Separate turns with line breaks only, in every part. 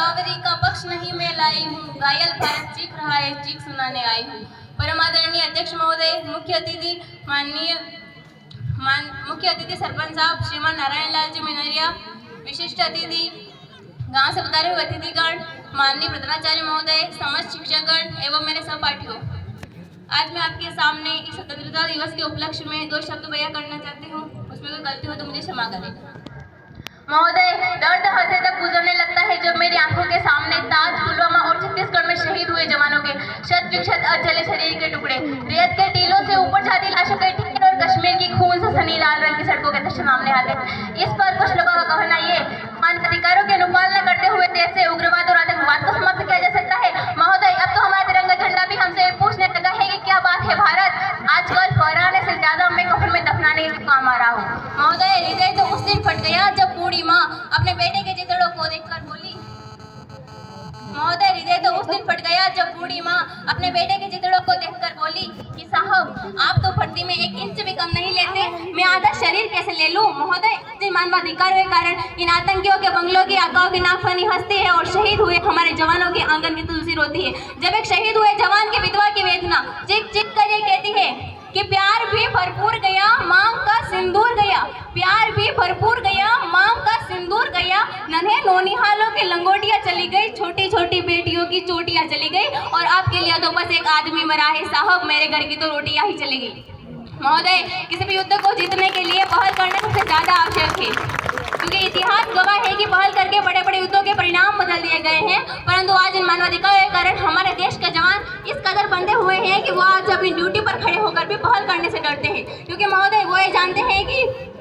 बावरी का पक्ष नहीं मैं लाई हूँ, घायल भारत चीख रहा है, चीख सुनाने आई हूँ। परम आदरणीय अध्यक्ष महोदय, मुख्य अतिथि सरपंच साहब श्रीमान नारायण लाल जी मिनरिया, विशिष्ट अतिथि गांव से पधारे हुए अतिथिगण, माननीय प्रधानाचार्य महोदय, समस्त शिक्षकगण एवं मेरे सहपाठियों, आज मैं आपके सामने इस स्वतंत्रता दिवस के उपलक्ष्य में 2 शब्द बयां करना चाहती हूँ। उसमें कोई गलती हो तो मुझे क्षमा करें। महोदय, दर्द हंसे तब गुजरने लगता है जब मेरी आंखों के सामने ताज, पुलवामा और छत्तीसगढ़ में शहीद हुए जवानों के शत विक्षत अजले शरीर के टुकड़े, रेत के टीलों से ऊपर जाती लाशों के ढेर और कश्मीर की खून से सनी लाल रंग की सड़कों के दृश्य सामने आते हैं। इस पर कुछ लोगों का कहना ये, मानव अधिकारों की अनुपालना करते हुए देश से उग्रवाद और आतंकवाद को समाप्त किया जा सकता है। महोदय, अब तो हमारा तिरंगा झंडा भी हमसे पूछने लगा है कि क्या बात है भारत, आजकल फहराने से ज्यादा मैं कफन में दफनाने के काम आ रहा हूँ। महोदय, हृदय तो उस दिन फट गया जब बूढ़ी माँ अपने बेटे के चितड़ों को देखकर बोली। महोदय, हृदय तो उस दिन फट गया जब बूढ़ी माँ अपने बेटे के चितड़ों को देखकर बोली कि साहब, आप तो भर्ती में 1 इंच भी कम नहीं लेते, मैं आधा शरीर कैसे ले लूं। महोदय, जिन मानवाधिकारों के कारण इन आतंकियों के बंगलों की आकाओं की नाकफनी हंसती है और शहीद हुए हमारे जवानों के आंगन की तुलसी रोती है। जब एक शहीद हुए जवान की विधवा की वेदना चीख चीख कर ये कहती है कि प्यार भी भरपूर गया, मांग का सिंदूर गया, प्यार भी भरपूर गया, मांग का सिंदूर गया, नन्हे नौनिहालों की लंगोटियां चली गई, छोटी छोटी बेटियों की चोटियां चली गई और आपके लिए तो बस एक आदमी मरा है साहब, मेरे घर की तो रोटियां ही चली गई। महोदय, किसी भी युद्ध को जीतने के लिए पहल करना सबसे ज्यादा आवश्यक है, क्योंकि इतिहास गवाह है कि पहल करके बड़े बड़े युद्धों के परिणाम बदल दिए गए हैं। परंतु आज इन मानवाधिकारों के कारण हमारे देश के जवान इस कदर बंधे हुए हैं कि वो आज अपनी ड्यूटी पर खड़े होकर भी पहल करने से डरते हैं, क्योंकि महोदय वो ये जानते हैं कि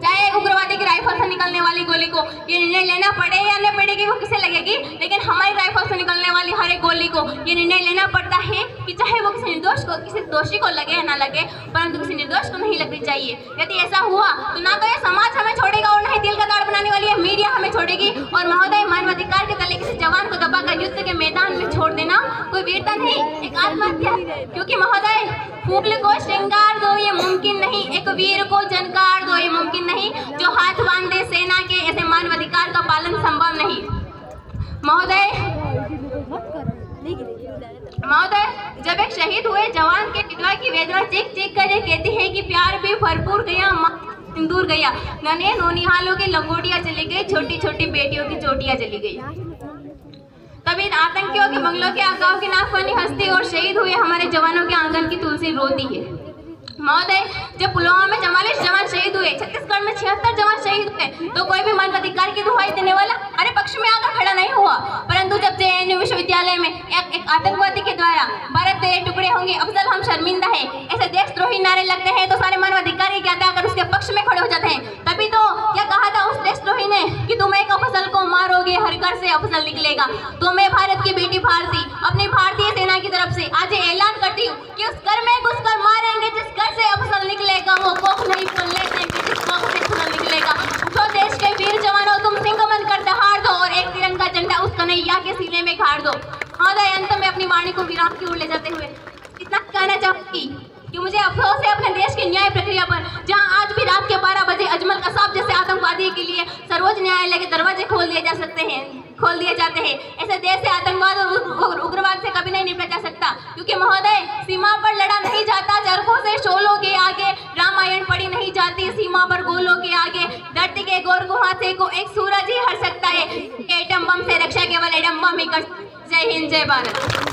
चाहे उग्रवादी की राइफल से निकलने वाली गोली को ये निर्णय लेना पड़े या न पड़ेगी वो किसे लगेगी, लेकिन हमारी राइफल से निकलने वाली हर एक गोली को ये निर्णय लेना पड़ता है कि चाहे वो किसी निर्दोष को, किसी दोषी को लगे या ना लगे, परंतु किसी निर्दोष को नहीं लगनी चाहिए। यदि ऐसा हुआ तो ना तो ये समाज हमें छोड़ेगा और ना ही दिल का ताड़ बनाने वाली है मीडिया हमें छोड़ेगी। और महोदय, मानवाधिकार के तले किसी जवान को दबाकर युद्ध के मैदान में छोड़ देना कोई वीरता नहीं, एक आत्महत्या, क्योंकि महोदय फूल को श्रृंगार दो ये मुमकिन नहीं, एक वीर को जनकार दो ये मुमकिन नहीं, जो हाथ बांधे सेना के ऐसे मानवाधिकार का पालन संभव नहीं। महोदय, जब एक शहीद हुए जवान के विधवा की वेदना चीख चीख कर ये कहती है कि प्यार भी भरपूर गया, सिंदूर गया, नन्हे नौनिहालों की लंगोटियां चली गई, छोटी छोटी बेटियों की चोटियां चली गई, तभी आतंकियों के बंगलों के आकाओं की नाकफनी हंसती और शहीद हुए हमारे जवानों के आंगन की तुलसी रोती है। महोदय, जब पुलवामा में 44 जवान शहीद हुए, छत्तीसगढ़ में 76 जवान शहीद हुए, तो कोई भी मानवाधिकार की दुहाई देने वाला हमारे पक्ष में आकर खड़ा नहीं हुआ। परंतु जब JNU विश्वविद्यालय में एक आतंकवादी के द्वारा भारत तेरे टुकड़े होंगे, अफजल हम शर्मिंदा है, ऐसे देशद्रोही नारे लगते हैं तो सारे मानवाधिकारी क्या आकर उसके पक्ष में खड़े हो जाते हैं। तभी तो क्या कहा था उस देशद्रोही ने कि तुम एक अफजल को मारोगे, हर घर से अफजल निकलेगा। तो मैं भारत की बेटी भारती अपनी भारतीय सेना की तरफ से आज ऐलान करती हूँ कि उस घर में घुसकर मारेंगे जिस घर से अफजल निकलेगा, वो कोख नहीं पलने देंगे जिस कोख से अफजल निकलेगा। तो देश के वीर जवानों, तुम सिंगमन कर दहाड़ दो और एक तिरंगा झंडा उस कन्हैया के सीने में गाड़ दो। महोदय, अंत में अपनी वाणी को विराम की ओर ले जाते हुए इतना कहना चाहूंगी कि मुझे अफसोस है अपने देश की न्याय प्रक्रिया पर, जहां आज भी रात के 12 बजे अजमल कसाब जैसे आतंकवादी के लिए सर्वोच्च न्यायालय के दरवाजे खोल दिए जाते हैं। ऐसे देश से आतंकवाद और उग्रवाद से कभी नहीं निपटा जा सकता, क्योंकि महोदय सीमा पर लड़ा नहीं जाता चरखों से शोलों के आगे, रामायण पढ़ी नहीं जाती सीमा पर गोलों के आगे, धरती के गोर गुहासे को एक सूरज ही हर सकता है, एटम बम से रक्षा केवल एटम बम ही कर। जय हिंद, जय भारत।